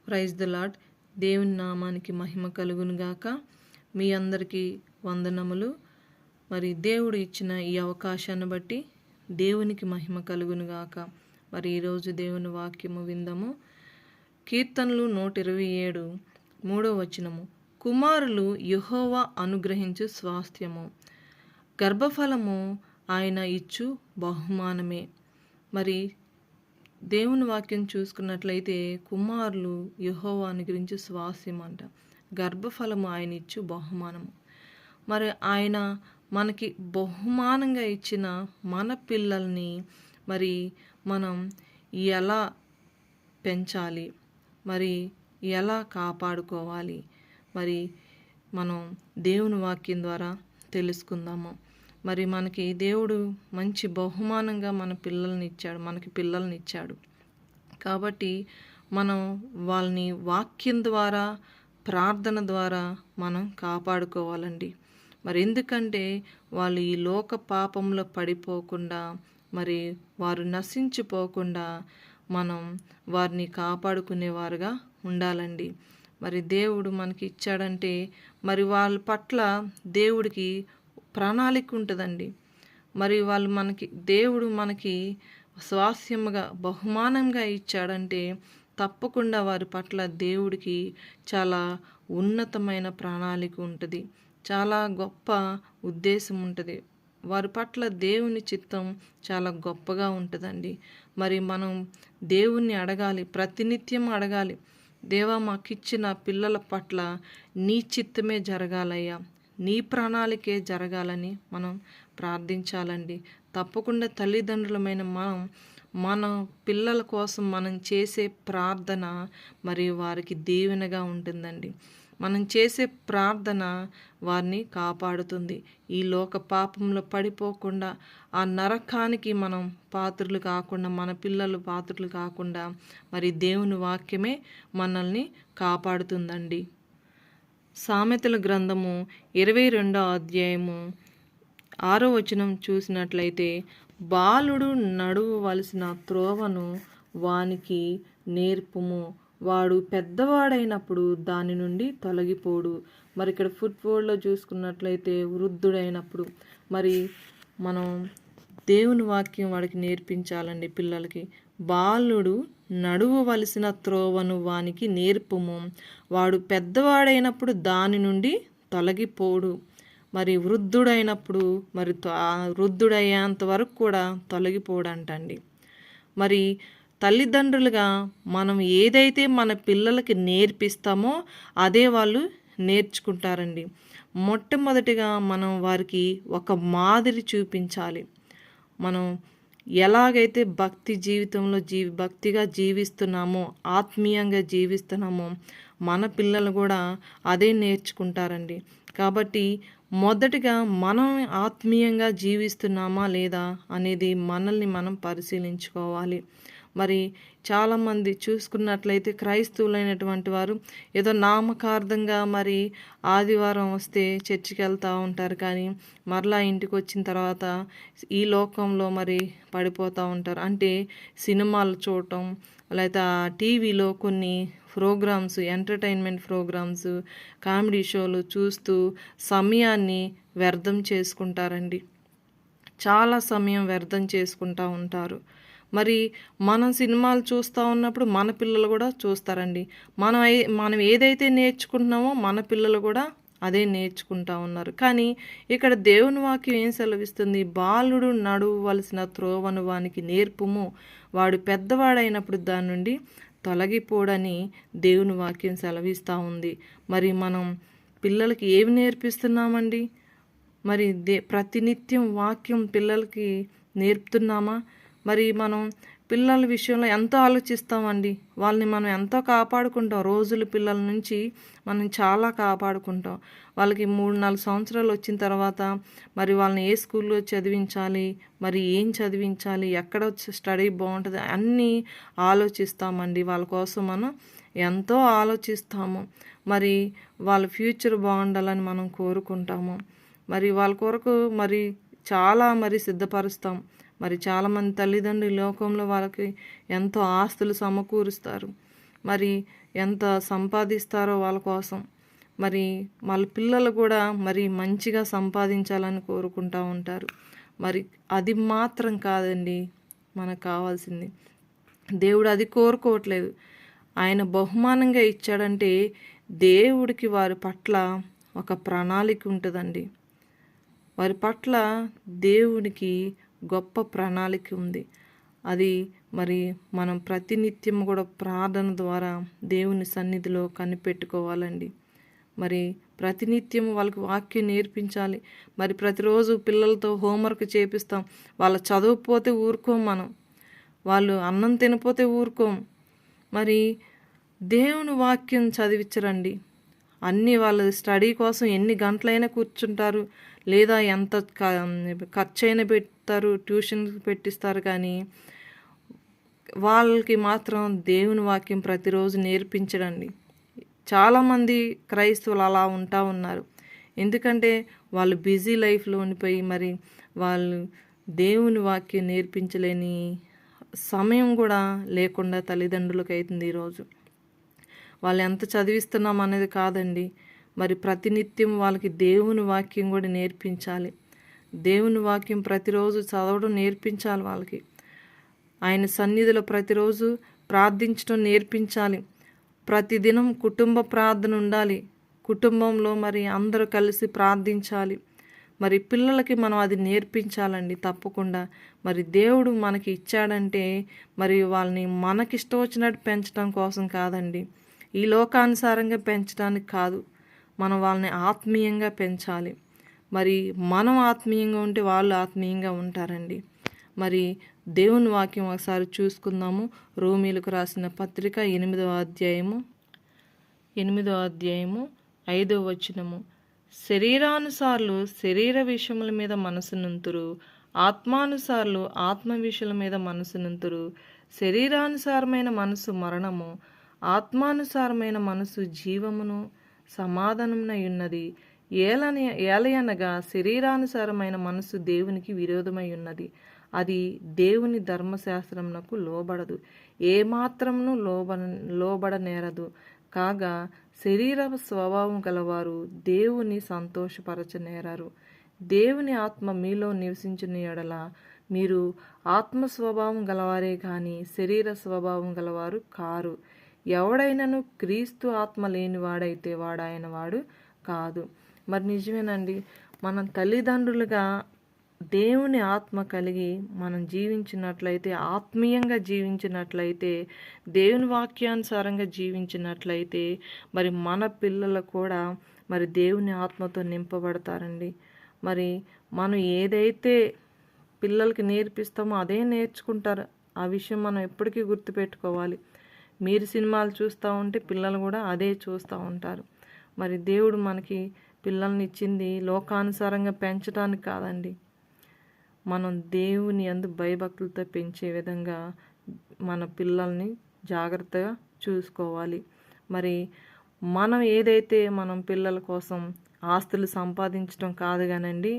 Praise the lord. దేవుని నామానికి మహిమ కలుగును గాక. మీ అందరికీ వందనములు. మరి దేవుడు ఇచ్చిన ఈ అవకాశాన్ని బట్టి దేవునికి మహిమ కలుగును గాక. మరి ఈరోజు దేవుని వాక్యము విందాము. కీర్తనలు 127 3వ వచనము. కుమారులు యెహోవా అనుగ్రహించు స్వాస్థ్యము, గర్భఫలము ఆయన ఇచ్చు బహుమానమే. మరి దేవుని వాక్యం చూసుకున్నట్లయితే కుమారులు యెహోవా అనుగ్రహించు స్వాస్థ్యం అంట, గర్భఫలము ఆయన ఇచ్చు బహుమానము. మరి ఆయన మనకి బహుమానంగా ఇచ్చిన మన పిల్లల్ని మరి మనం ఎలా పెంచాలి, మరి ఎలా కాపాడుకోవాలి, మరి మనం దేవుని వాక్యం ద్వారా తెలుసుకుందాము. మరి మనకి దేవుడు మంచి బహుమానంగా మనకి పిల్లల్ని ఇచ్చాడు. కాబట్టి మనం వాళ్ళని వాక్యం ద్వారా, ప్రార్థన ద్వారా మనం కాపాడుకోవాలండి. మరి ఎందుకంటే వాళ్ళు ఈ లోక పాపంలో పడిపోకుండా, మరి వారు నశించిపోకుండా మనం వారిని కాపాడుకునేవారుగా ఉండాలండి. మరి దేవుడు మనకి ఇచ్చాడంటే మరి వాళ్ళ పట్ల దేవుడికి ప్రణాళిక ఉంటుందండి. మరి దేవుడు మనకి స్వాస్థ్యముగా బహుమానంగా ఇచ్చాడంటే తప్పకుండా వారి పట్ల దేవుడికి చాలా ఉన్నతమైన ప్రణాళిక ఉంటుంది, చాలా గొప్ప ఉద్దేశం ఉంటుంది. వారి పట్ల దేవుని చిత్తం చాలా గొప్పగా ఉంటుందండి. మరి మనం దేవుణ్ణి అడగాలి, ప్రతినిత్యం అడగాలి. దేవా, మాకిచ్చిన పిల్లల పట్ల నీ చిత్తమే జరగాలయ్యా, నీ ప్రణాళికే జరగాలని మనం ప్రార్థించాలండి. తప్పకుండా తల్లిదండ్రులమైన మన పిల్లల కోసం మనం చేసే ప్రార్థన మరి వారికి దీవెనగా ఉంటుందండి. మనం చేసే ప్రార్థన వారిని కాపాడుతుంది. ఈ లోక పాపంలో పడిపోకుండా, ఆ నరకానికి మనం పాత్రులు కాకుండా, మన పిల్లలు పాత్రులు కాకుండా మరి దేవుని వాక్యమే మనల్ని కాపాడుతుందండి. సామెతల గ్రంథము 22వ అధ్యాయము 6వ వచనం చూసినట్లయితే, బాలుడు నడువవలసిన త్రోవను వానికి నేర్పుము, వాడు పెద్దవాడైనప్పుడు దాని నుండి తొలగిపోడు. మరి ఇక్కడ ఫుట్బాల్లో చూసుకున్నట్లయితే వృద్ధుడైనప్పుడు మరి మనం దేవుని వాక్యం వాడికి నేర్పించాలండి పిల్లలకి. బాలుడు నడువవలసిన త్రోవను వానికి నేర్పుము, వాడు పెద్దవాడైనప్పుడు దాని నుండి తొలగిపోడు. మరి వృద్ధుడైనప్పుడు మరి వృద్ధుడయ్యేంత వరకు కూడా తొలగిపోడంటండి. మరి తల్లిదండ్రులుగా మనం ఏదైతే మన పిల్లలకి నేర్పిస్తామో అదే వాళ్ళు నేర్చుకుంటారండి. మొట్టమొదటిగా మనం వారికి ఒక మాదిరి చూపించాలి. మనం ఎలాగైతే భక్తి జీవితంలో భక్తిగా జీవిస్తున్నామో, ఆత్మీయంగా జీవిస్తున్నామో మన పిల్లలు కూడా అదే నేర్చుకుంటారండి. కాబట్టి మొదటిగా మనం ఆత్మీయంగా జీవిస్తున్నామా లేదా అనేది మనల్ని మనం పరిశీలించుకోవాలి. మరి చాలామంది చూసుకున్నట్లయితే క్రైస్తవులైనటువంటి వారు ఏదో నామకార్థంగా మరి ఆదివారం వస్తే చర్చికి వెళ్తూ ఉంటారు, కానీ మరలా ఇంటికి వచ్చిన తర్వాత ఈ లోకంలో మరి పడిపోతూ ఉంటారు. అంటే సినిమాలు చూడటం, లేకపోతే టీవీలో కొన్ని ప్రోగ్రామ్స్, ఎంటర్టైన్మెంట్ ప్రోగ్రామ్స్, కామెడీ షోలు చూస్తూ సమయాన్ని వ్యర్థం చేసుకుంటారండి. చాలా సమయం వ్యర్థం చేసుకుంటూ ఉంటారు. మరి మనం సినిమాలు చూస్తూ ఉన్నప్పుడు మన పిల్లలు కూడా చూస్తారండి. మనం ఏదైతే నేర్చుకుంటున్నామో మన పిల్లలు కూడా అదే నేర్చుకుంటూ ఉన్నారు. కానీ ఇక్కడ దేవుని వాక్యం ఏం సెలవిస్తుంది? బాలుడు నడువవలసిన త్రోవను వానికి నేర్పుము, వాడు పెద్దవాడైనప్పుడు దాని నుండి తొలగిపోడని దేవుని వాక్యం సెలవిస్తూ ఉంది. మరి మనం పిల్లలకి ఏమి నేర్పిస్తున్నామండి? మరి ప్రతినిత్యం వాక్యం పిల్లలకి నేర్పుతున్నామా? మరి మనం పిల్లల విషయంలో ఎంతో ఆలోచిస్తామండి. వాళ్ళని మనం ఎంతో కాపాడుకుంటాం. రోజుల పిల్లల నుంచి మనం చాలా కాపాడుకుంటాం. వాళ్ళకి 3-4 సంవత్సరాలు వచ్చిన తర్వాత మరి వాళ్ళని ఏ స్కూల్లో చదివించాలి, మరి ఏం చదివించాలి, ఎక్కడ స్టడీ బాగుంటుంది అన్నీ ఆలోచిస్తామండి. వాళ్ళ కోసం మనం ఎంతో ఆలోచిస్తాము. మరి వాళ్ళ ఫ్యూచర్ బాగుండాలని మనం కోరుకుంటాము. మరి వాళ్ళ కొరకు మరి చాలా సిద్ధపరుస్తాం. మరి చాలామంది తల్లిదండ్రులు లోకంలో వాళ్ళకి ఎంతో ఆస్తులు సమకూరుస్తారు. మరి ఎంత సంపాదిస్తారో వాళ్ళ కోసం. మరి వాళ్ళ పిల్లలు కూడా మరి మంచిగా సంపాదించాలని కోరుకుంటూ ఉంటారు. మరి అది మాత్రం కాదండి మనకు కావాల్సింది. దేవుడు అది కోరుకోవట్లేదు. ఆయన బహుమానంగా ఇచ్చాడంటే దేవుడికి వారి పట్ల ఒక ప్రణాళిక ఉంటుందండి. వారి పట్ల దేవునికి గొప్ప ప్రణాళిక ఉంది. అది మరి మనం ప్రతినిత్యం కూడా ప్రార్థన ద్వారా దేవుని సన్నిధిలో కనిపెట్టుకోవాలండి. మరి ప్రతినిత్యం వాళ్ళకి వాక్యం నేర్పించాలి. మరి ప్రతిరోజు పిల్లలతో హోంవర్క్ చేపిస్తాం. వాళ్ళు చదవకపోతే ఊరుకోం మనం. వాళ్ళు అన్నం తినపోతే ఊరుకోం. మరి దేవుని వాక్యం చదివించరండి. అన్నీ వాళ్ళ స్టడీ కోసం ఎన్ని గంటలైనా కూర్చుంటారు, లేదా ఎంత ఖర్చు అయినా పెడతారు, ట్యూషన్ పెట్టిస్తారు. కానీ వాళ్ళకి మాత్రం దేవుని వాక్యం ప్రతిరోజు నేర్పించడండి. చాలామంది క్రైస్తవులు అలా ఉంటా ఉన్నారు. ఎందుకంటే వాళ్ళు బిజీ లైఫ్లో ఉండిపోయి మరి వాళ్ళు దేవుని వాక్యం నేర్పించలేని సమయం కూడా లేకుండా తల్లిదండ్రులకు అవుతుంది ఈరోజు. వాళ్ళు ఎంత చదివిస్తున్నాం అనేది కాదండి, మరి ప్రతినిత్యం వాళ్ళకి దేవుని వాక్యం కూడా నేర్పించాలి. దేవుని వాక్యం ప్రతిరోజు చదవడం నేర్పించాలి వాళ్ళకి. ఆయన సన్నిధిలో ప్రతిరోజు ప్రార్థించడం నేర్పించాలి. ప్రతిదినం కుటుంబ ప్రార్థన ఉండాలి. కుటుంబంలో మరి అందరూ కలిసి ప్రార్థించాలి. మరి పిల్లలకి మనం అది నేర్పించాలండి తప్పకుండా. మరి దేవుడు మనకి ఇచ్చాడంటే మరి వాళ్ళని మనకిష్టం వచ్చినట్టు పెంచడం కోసం కాదండి, ఈ లోకానుసారంగా పెంచడానికి కాదు. మనం వాళ్ళని ఆత్మీయంగా పెంచాలి. మరి మనం ఆత్మీయంగా ఉంటే వాళ్ళు ఆత్మీయంగా ఉంటారండి. మరి దేవుని వాక్యం ఒకసారి చూసుకుందాము. రోమీలకు రాసిన పత్రిక 8వ అధ్యాయము 5వ వచనము. శరీరానుసారులు శరీర విషయముల మీద మనసునుంతురు, ఆత్మానుసారులు ఆత్మ విషయాల మీద మనసునుంతురు. శరీరానుసారమైన మనసు మరణము, ఆత్మానుసారమైన మనసు జీవమును సమాధానమునై ఉన్నది. ఏలయనగా శరీరానుసారమైన మనసు దేవునికి విరోధమై ఉన్నది. అది దేవుని ధర్మశాస్త్రమునకు లోబడదు, ఏమాత్రమును లోబడనేరదు. కాగా శరీర స్వభావం గలవారు దేవుని సంతోషపరచనేరారు. దేవుని ఆత్మ మీలో నివసించిన యెడల మీరు ఆత్మ స్వభావం గలవారే కానీ శరీర స్వభావం గలవారు కారు. ఎవడైనను క్రీస్తు ఆత్మ లేనివాడైతే వాడాయన వాడు కాదు. మరి నిజమేనండి, మనం తల్లిదండ్రులుగా దేవుని ఆత్మ కలిగి మనం జీవించినట్లయితే, ఆత్మీయంగా జీవించినట్లయితే, దేవుని వాక్యానుసారంగా జీవించినట్లయితే మరి మన పిల్లలు కూడా మరి దేవుని ఆత్మతో నింపబడతారండి. మరి మనం ఏదైతే పిల్లలకి నేర్పిస్తామో అదే నేర్చుకుంటారు. ఆ విషయం మనం ఎప్పటికీ గుర్తుపెట్టుకోవాలి. మీరు సినిమాలు చూస్తూ ఉంటే పిల్లలు కూడా అదే చూస్తూ ఉంటారు. మరి దేవుడు మనకి పిల్లల్ని ఇచ్చింది లోకానుసారంగా పెంచడానికి కాదండి, మనం దేవుని యందు భయభక్తులతో పెంచే విధంగా మన పిల్లల్ని జాగ్రత్తగా చూసుకోవాలి. మరి మనం ఏదైతే మనం పిల్లల కోసం ఆస్తులు సంపాదించడం కాదు కానండి,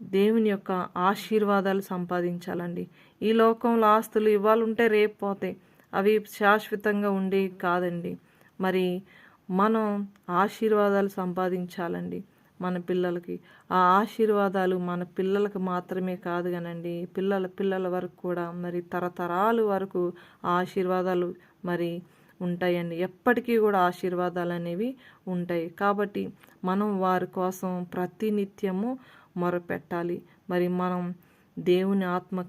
దేవుని యొక్క ఆశీర్వాదాలు సంపాదించాలండి. ఈ లోకంలో ఆస్తులు ఇవాళ ఉంటే రేపు పోతాయి, అవి శాశ్వతంగా ఉండేవి కాదండి. మరి మనం ఆశీర్వాదాలు సంపాదించాలండి మన పిల్లలకి. ఆ ఆశీర్వాదాలు మన పిల్లలకు మాత్రమే కాదు కానండి, పిల్లల వరకు కూడా మరి తరతరాలు వరకు ఆ ఆశీర్వాదాలు మరి ఉంటాయండి. ఎప్పటికీ కూడా ఆశీర్వాదాలు అనేవి ఉంటాయి. కాబట్టి మనం వారి కోసం ప్రతినిత్యము మొరపెట్టాలి. మరి మనం దేవుని ఆత్మ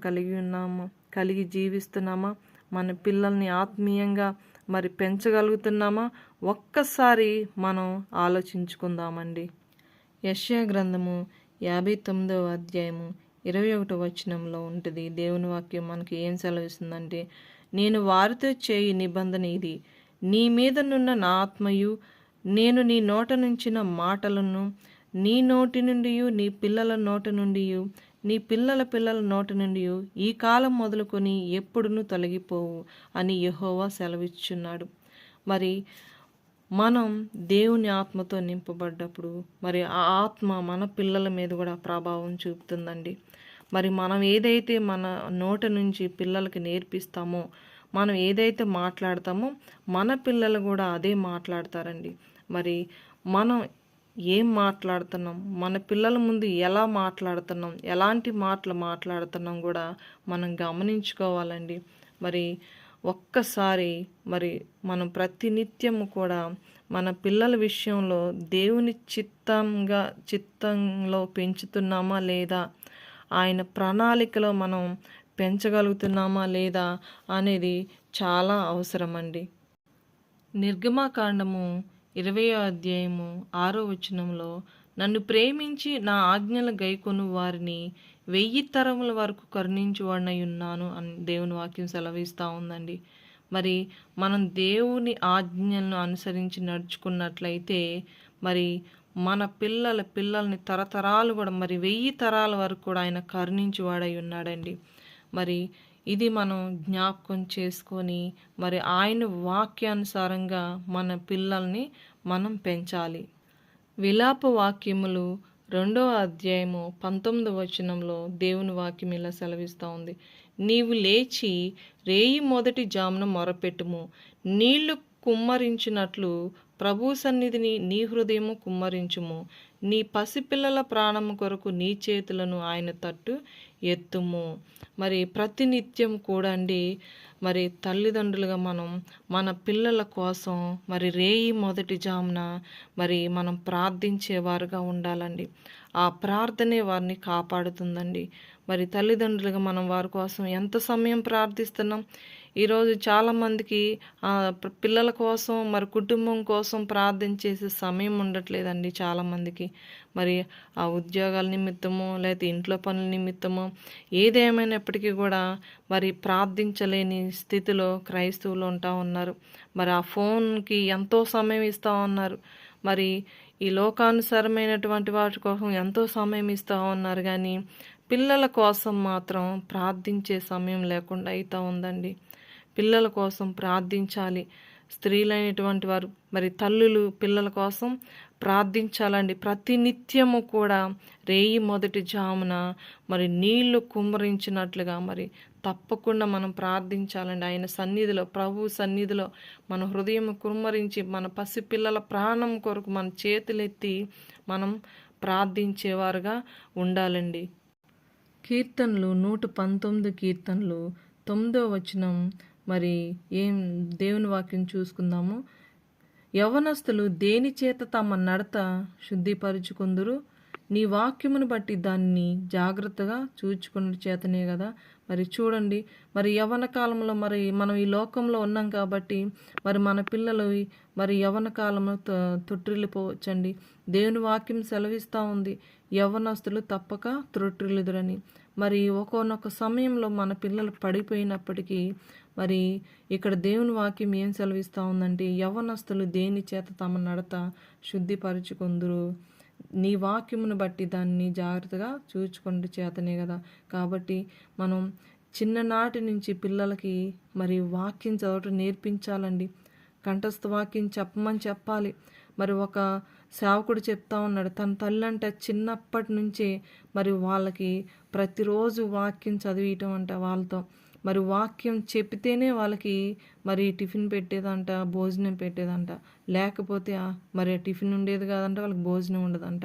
కలిగి జీవిస్తున్నామా? మన పిల్లల్ని ఆత్మీయంగా మరి పెంచగలుగుతున్నామా? ఒక్కసారి మనం ఆలోచించుకుందామండి. యెషయా గ్రంథము 59వ అధ్యాయము 21వ వచనంలో ఉంటుంది. దేవుని వాక్యం మనకి ఏం సెలవిస్తుందంటే, నేను వారితో చేయు నిబంధన ఇది, నీ మీదనున్న నా ఆత్మయు నేను నీ నోట నుంచిన మాటలను నీ నోటి నుండి నీ పిల్లల నోట నుండి నీ పిల్లల నోట నుండి ఈ కాలం మొదలుకొని ఎప్పుడునూ తొలగిపోవు అని యెహోవా సెలవిచ్చున్నాడు. మరి మనం దేవుని ఆత్మతో నింపబడ్డప్పుడు మరి ఆ ఆత్మ మన పిల్లల మీద కూడా ప్రభావం చూపుతుందండి. మరి మనం ఏదైతే మన నోట నుంచి పిల్లలకి నేర్పిస్తామో మనం ఏదైతే మాట్లాడతామో మన పిల్లలు కూడా అదే మాట్లాడతారండి. మరి మనం ఏం మాట్లాడుతున్నాం, మన పిల్లల ముందు ఎలా మాట్లాడుతున్నాం, ఎలాంటి మాటలు మాట్లాడుతున్నాం కూడా మనం గమనించుకోవాలండి. మరి ఒక్కసారి మరి మనం ప్రతినిత్యము కూడా మన పిల్లల విషయంలో దేవుని చిత్తంలో పెంచుతున్నామా లేదా, ఆయన ప్రణాళికలో మనం పెంచగలుగుతున్నామా లేదా అనేది చాలా అవసరమండి. నిర్గమాకాండము 20వ అధ్యాయము 6వ వచనంలో, నన్ను ప్రేమించి నా ఆజ్ఞలు గైకొను వారిని 1000 తరముల వరకు కరుణించువాడినై ఉన్నాను అని దేవుని వాక్యం సెలవిస్తూ ఉందండి. మరి మనం దేవుని ఆజ్ఞలను అనుసరించి నడుచుకున్నట్లయితే మరి మన పిల్లల్ని తరతరాలు కూడా మరి 1000 తరాల వరకు కూడా ఆయన కరుణించువాడై ఉన్నాడండి. మరి ఇది మనం జ్ఞాపకం చేసుకొని మరి ఆయన వాక్యానుసారంగా మన పిల్లల్ని మనం పెంచాలి. విలాప వాక్యములు 2వ అధ్యాయము 19వ వచనంలో దేవుని వాక్యం ఇలా సెలవిస్తూ ఉంది. నీవు లేచి రేయి మొదటి జామున మొరపెట్టుము, నీళ్లు కుమ్మరించినట్లు ప్రభు సన్నిధిని నీ హృదయము కుమ్మరించుము, నీ పసిపిల్లల ప్రాణము కొరకు నీ చేతులను ఆయన తట్టు ఎత్తుము. మరి ప్రతినిత్యం కూడా అండి మరి తల్లిదండ్రులుగా మనం మన పిల్లల కోసం మరి రేయి మొదటి జామున మరి మనం ప్రార్థించేవారుగా ఉండాలండి. ఆ ప్రార్థనే వారిని కాపాడుతుందండి. మరి తల్లిదండ్రులుగా మనం వారి కోసం ఎంత సమయం ప్రార్థిస్తున్నాం? ఈరోజు చాలామందికి పిల్లల కోసం మరి కుటుంబం కోసం ప్రార్థన చేసే సమయం ఉండట్లేదండి చాలామందికి. మరి ఆ ఉద్యోగాల నిమిత్తమో లేకపోతే ఇంట్లో పనుల నిమిత్తమో ఏదేమైనప్పటికీ కూడా మరి ప్రార్థించలేని స్థితిలో క్రైస్తవులు ఉంటా ఉన్నారు. మరి ఆ ఫోన్కి ఎంతో సమయం ఇస్తూ ఉన్నారు. మరి ఈ లోకానుసారమైనటువంటి వాటి కోసం ఎంతో సమయం ఇస్తూ ఉన్నారు, కానీ పిల్లల కోసం మాత్రం ప్రార్థించే సమయం లేకుండా అవుతూ ఉందండి. పిల్లల కోసం ప్రార్థించాలి. స్త్రీలైనటువంటి వారు మరి తల్లులు పిల్లల కోసం ప్రార్థించాలండి. ప్రతినిత్యము కూడా రేయి మొదటి జామున మరి నీళ్లు కుమ్మరించినట్లుగా మరి తప్పకుండా మనం ప్రార్థించాలండి. ఆయన సన్నిధిలో, ప్రభు సన్నిధిలో మన హృదయం కుమ్మరించి మన పసిపిల్లల ప్రాణం కొరకు మన చేతులెత్తి మనం ప్రార్థించేవారుగా ఉండాలండి. కీర్తనలు 119 కీర్తనలు 9వ వచనం మరి ఏం దేవుని వాక్యం చూసుకుందాము. యవనస్తులు దేని చేత తమ నడత శుద్ధిపరుచుకుందురు, నీ వాక్యమును బట్టి దాన్ని జాగ్రత్తగా చూచుకున్న చేతనే కదా. మరి చూడండి, మరి యవ్వన కాలంలో మరి మనం ఈ లోకంలో ఉన్నాం కాబట్టి మరి మన పిల్లలు మరి యవ్వన కాలంలో తొట్టిల్లిపోవచ్చండి. దేవుని వాక్యం సెలవిస్తూ ఉంది, యవ్వనస్తులు తప్పక త్రొట్టిల్లుదురని. మరి ఒక్కొక్క సమయంలో మన పిల్లలు పడిపోయినప్పటికీ మరి ఇక్కడ దేవుని వాక్యం ఏం సెలవిస్తూ ఉందంటే, యవ్వనస్తులు దేని చేత తమ నడత శుద్ధిపరుచుకుందురు, నీ వాక్యమును బట్టి దాన్ని జాగ్రత్తగా చూచుకుంటూ చేతనే కదా. కాబట్టి మనం చిన్ననాటి నుంచి పిల్లలకి మరి వాక్యం చదవటం నేర్పించాలండి. కంఠస్థ వాక్యం చెప్పాలి. మరి ఒక సేవకుడు చెప్తా ఉన్నాడు, తన తల్లి అంటే చిన్నప్పటి నుంచే మరి వాళ్ళకి ప్రతిరోజు వాక్యం చదివియటం అంట వాళ్ళతో. మరి వాక్యం చెప్పితేనే వాళ్ళకి మరి టిఫిన్ పెట్టేదంట, భోజనం పెట్టేదంట. లేకపోతే మరి టిఫిన్ ఉండేది కాదంట, వాళ్ళకి భోజనం ఉండదంట.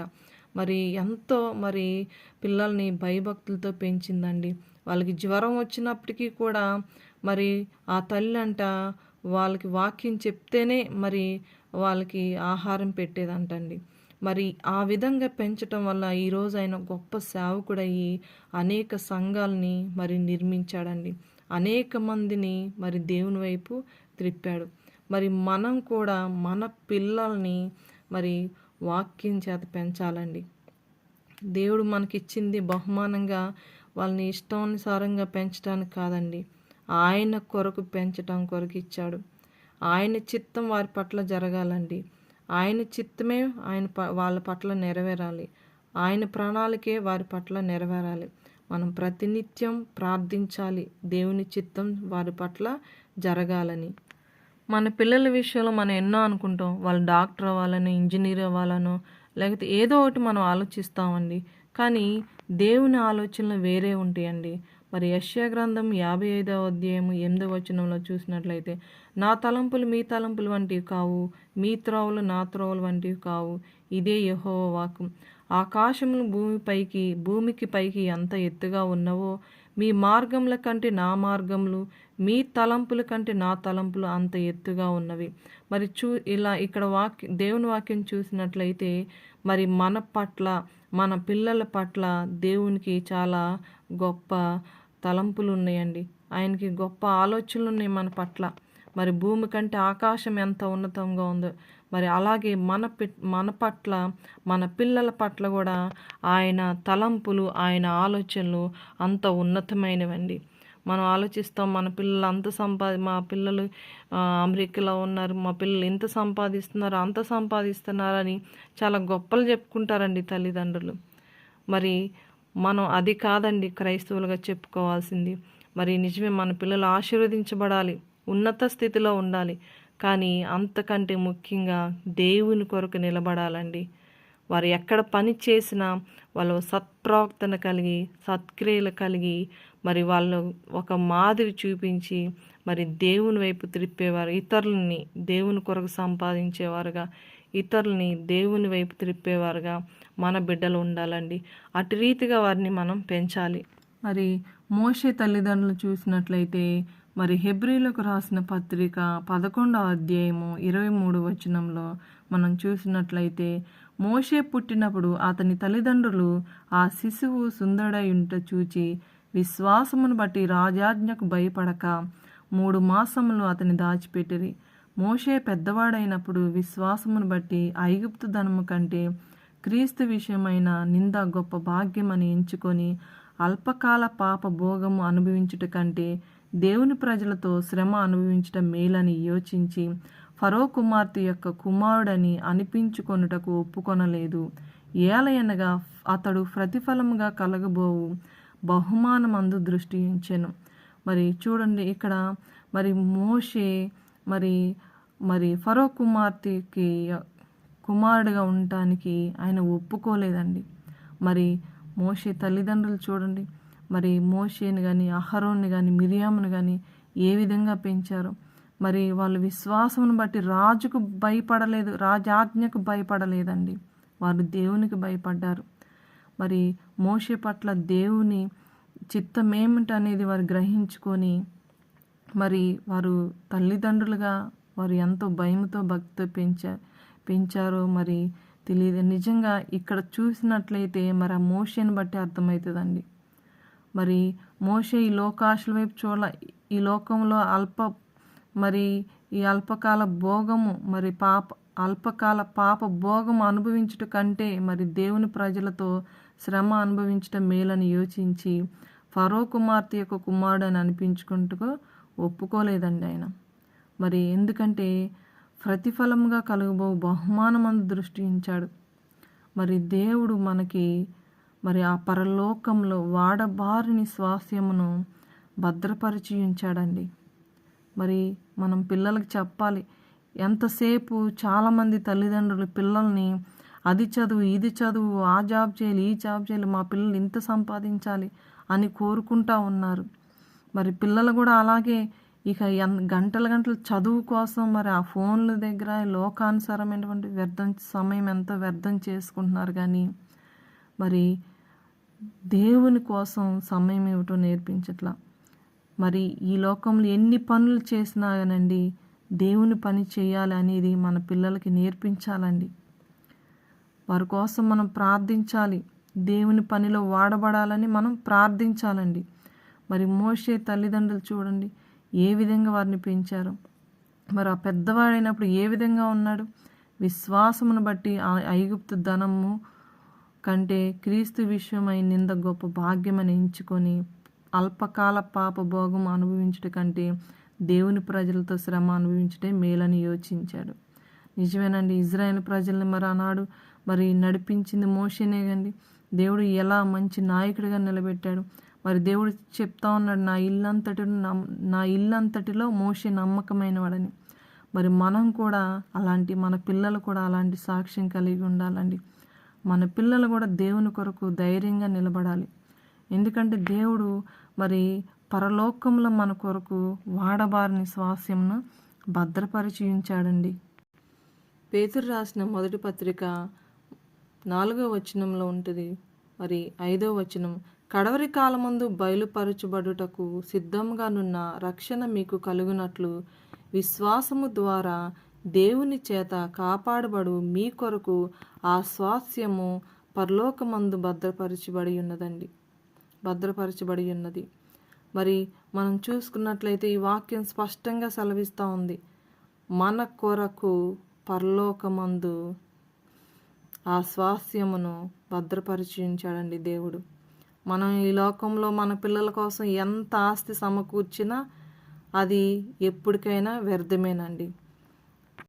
మరి ఎంతో మరి పిల్లల్ని భయభక్తులతో పెంచిందండి. వాళ్ళకి జ్వరం వచ్చినప్పటికీ కూడా మరి ఆ తల్లి అంట వాళ్ళకి వాక్యం చెప్తేనే మరి వాళ్ళకి ఆహారం పెట్టేదంటండి. మరి ఆ విధంగా పెంచటం వల్ల ఈరోజు ఆయన గొప్ప సేవకుడయ్యి అనేక సంఘాలని మరి నిర్మించాడండి. అనేక మందిని మరి దేవుని వైపు త్రిప్పాడు. మరి మనం కూడా మన పిల్లల్ని మరి వాక్యం చేత పెంచాలండి. దేవుడు మనకిచ్చింది బహుమానంగా వాళ్ళని ఇష్టానుసారంగా పెంచడానికి కాదండి, ఆయన కొరకు పెంచడం కొరకు ఇచ్చాడు. ఆయన చిత్తం వారి పట్ల జరగాలండి. ఆయన చిత్తమే వాళ్ళ పట్ల నెరవేరాలి. ఆయన ప్రణాళికే వారి పట్ల నెరవేరాలి. మనం ప్రతినిత్యం ప్రార్థించాలి, దేవుని చిత్తం వారి పట్ల జరగాలని. మన పిల్లల విషయంలో మనం ఎన్నో అనుకుంటాం, వాళ్ళు డాక్టర్ అవ్వాలని, ఇంజనీర్ అవ్వాలనో లేకపోతే ఏదో ఒకటి మనం ఆలోచిస్తామండి. కానీ దేవుని ఆలోచనలు వేరే ఉంటాయండి. మరి యెషయా గ్రంథం 55వ అధ్యాయం 8వ వచనంలో చూసినట్లయితే, నా తలంపులు మీ తలంపులు వంటివి కావు, మీ త్రోవలు నా త్రోవలు వంటివి కావు, ఇదే యెహోవా వాక్కు. ఆకాశములు భూమికి పైకి ఎంత ఎత్తుగా ఉన్నవో, మీ మార్గముల కంటే నా మార్గములు, మీ తలంపుల కంటే నా తలంపులు అంత ఎత్తుగా ఉన్నవి. మరి ఇలా ఇక్కడ దేవుని వాక్యం చూసినట్లయితే, మరి మన పట్ల, మన పిల్లల పట్ల దేవునికి చాలా గొప్ప తలంపులు ఉన్నాయండి. ఆయనకి గొప్ప ఆలోచనలు ఉన్నాయి మన పట్ల. మరి భూమి కంటే ఆకాశం ఎంత ఉన్నతంగా ఉందో, మరి అలాగే మన పట్ల, మన పిల్లల పట్ల కూడా ఆయన తలంపులు, ఆయన ఆలోచనలు అంత ఉన్నతమైనవండి. మనం ఆలోచిస్తాం, మన పిల్లలు మా పిల్లలు అమెరికాలో ఉన్నారు, మా పిల్లలు ఇంత సంపాదిస్తున్నారు, అంత సంపాదిస్తున్నారని చాలా గొప్పలు చెప్పుకుంటారండి తల్లిదండ్రులు. మరి మనం అది కాదండి క్రైస్తవులుగా చెప్పుకోవాల్సింది. మరి నిజమే, మన పిల్లలు ఆశీర్వదించబడాలి, ఉన్నత స్థితిలో ఉండాలి. కానీ అంతకంటే ముఖ్యంగా దేవుని కొరకు నిలబడాలండి. వారు ఎక్కడ పని చేసినా వాళ్ళు సత్ప్రవర్తన కలిగి, సత్క్రియలు కలిగి, మరి వాళ్ళు ఒక మాదిరి చూపించి మరి దేవుని వైపు త్రిప్పేవారు, ఇతరులని దేవుని కొరకు సంపాదించేవారుగా, ఇతరులని దేవుని వైపు త్రిప్పేవారుగా మన బిడ్డలు ఉండాలండి. అటు రీతిగా వారిని మనం పెంచాలి. మరి మోషే తల్లిదండ్రులు చూసినట్లయితే, మరి హెబ్రీలకు రాసిన పత్రిక 11వ అధ్యాయము 23 వచనంలో మనం చూసినట్లయితే, మోషే పుట్టినప్పుడు అతని తల్లిదండ్రులు ఆ శిశువు సుందరుడై ఉంట చూచి విశ్వాసమును బట్టి రాజాజ్ఞకు భయపడక 3 మాసములు అతని దాచిపెట్టిరి. మోషే పెద్దవాడైనప్పుడు విశ్వాసమును బట్టి ఐగుప్తు ధనము కంటే క్రీస్తు విషయమైన నింద గొప్ప భాగ్యమని ఎంచుకొని అల్పకాల పాప భోగము అనుభవించుట కంటే దేవుని ప్రజలతో శ్రమ అనుభవించటం మేలని యోచించి ఫరో కుమార్తె యొక్క కుమారుడని అనిపించుకొనుటకు ఒప్పుకొనలేదు. ఏలయనగా అతడు ప్రతిఫలముగా కలగబోవు బహుమానమందు దృష్టి ఉంచెను. మరి చూడండి, ఇక్కడ మరి మోషే మరి ఫరో కుమార్తెకి కుమారుడిగా ఉండటానికి ఆయన ఒప్పుకోలేదండి. మరి మోషే తల్లిదండ్రులు చూడండి, మరి మోషేని కానీ, అహరోన్ని కానీ, మిరియామును కానీ ఏ విధంగా పెంచారు. మరి వాళ్ళు విశ్వాసమును బట్టి రాజుకు భయపడలేదు, రాజాజ్ఞకు భయపడలేదండి, వారు దేవునికి భయపడ్డారు. మరి మోషే పట్ల దేవుని చిత్తం ఏమిటనేది వారు గ్రహించుకొని మరి వారు తల్లిదండ్రులుగా వారు ఎంతో భయంతో భక్తితో పెంచారో మరి తెలియదు. నిజంగా ఇక్కడ చూసినట్లయితే మరి ఆ మోషేని బట్టి అర్థమవుతుందండి. మరి మోషే ఈ లోకాశల వైపు ఈ లోకంలో ఈ అల్పకాల భోగము మరి అల్పకాల పాప భోగము అనుభవించుట కంటే మరి దేవుని ప్రజలతో శ్రమ అనుభవించటం మేలని యోచించి ఫరో కుమార్తె యొక్క కుమారుడు అని అనిపించుకుంటూ ఒప్పుకోలేదండి ఆయన. మరి ఎందుకంటే ప్రతిఫలముగా కలుగబో బహుమానమందు దృష్టి ఉంచాడు. మరి దేవుడు మనకి మరి ఆ పరలోకంలో వాడబారిని స్వాస్థ్యమును భద్రపరిచి ఉంచాడండి. మరి మనం పిల్లలకి చెప్పాలి. ఎంతసేపు చాలామంది తల్లిదండ్రులు పిల్లల్ని అది చదువు, ఇది చదువు, ఆ జాబ్ చేయాలి, ఈ జాబ్ చేయాలి, మా పిల్లలు ఇంత సంపాదించాలి అని కోరుకుంటా ఉన్నారు. మరి పిల్లలు కూడా అలాగే ఇక గంటలు చదువు కోసం మరి ఆ ఫోన్ల దగ్గర లోకానుసారమైనటువంటి సమయం ఎంతో వ్యర్థం చేసుకుంటున్నారు. కానీ మరి దేవుని కోసం సమయం ఏమిటో నేర్పించట్లా. మరి ఈ లోకంలో ఎన్ని పనులు చేసినా కానండి దేవుని పని చేయాలి అనేది మన పిల్లలకి నేర్పించాలండి. వారి కోసం మనం ప్రార్థించాలి, దేవుని పనిలో వాడబడాలని మనం ప్రార్థించాలండి. మరి మోషే తల్లిదండ్రులు చూడండి ఏ విధంగా వారిని పెంచారు. మరి ఆ పెద్దవాడైనప్పుడు ఏ విధంగా ఉన్నాడు. విశ్వాసమును బట్టి ఐగుప్తు ధనము కంటే క్రీస్తు విషయమై నింద గొప్ప భాగ్యమని ఎంచుకొని అల్పకాల పాప భోగం అనుభవించట కంటే దేవుని ప్రజలతో శ్రమ అనుభవించటే మేలని యోచించాడు. నిజమేనండి, ఇజ్రాయేల్ ప్రజల్ని మరి ఆనాడు మరి నడిపించింది మోషేనే కండి. దేవుడు ఎలా మంచి నాయకుడిగా నిలబెట్టాడు. మరి దేవుడు చెప్తా ఉన్నాడు, నా ఇల్లంతటిలో మోషే నమ్మకమైన వాడని. మరి మనం కూడా మన పిల్లలు కూడా అలాంటి సాక్ష్యం కలిగి ఉండాలండి. మన పిల్లలు కూడా దేవుని కొరకు ధైర్యంగా నిలబడాలి. ఎందుకంటే దేవుడు మరి పరలోకంలో మన కొరకు వాడబారిన స్వాస్యమును భద్రపరిచి ఉంచాడండి. పేతురు రాసిన మొదటి పత్రిక 4వ వచనంలో ఉంటుంది. మరి 5వ వచనం, కడవరి కాలమందు బయలుపరచబడుటకు సిద్ధంగానున్న రక్షణ మీకు కలుగునట్లు విశ్వాసము ద్వారా దేవుని చేత కాపాడబడు మీ కొరకు ఆ స్వాస్యము పరలోకమందు భద్రపరచబడి ఉన్నది. మరి మనం చూసుకున్నట్లయితే ఈ వాక్యం స్పష్టంగా సెలవిస్తూ ఉంది, మన కొరకు పరలోకమందు ఆ స్వాస్యమును భద్రపరిచి ఉంచాడండి దేవుడు. మనం ఈ లోకంలో మన పిల్లల కోసం ఎంత ఆస్తి సమకూర్చినా అది ఎప్పటికైనా వ్యర్థమేనండి.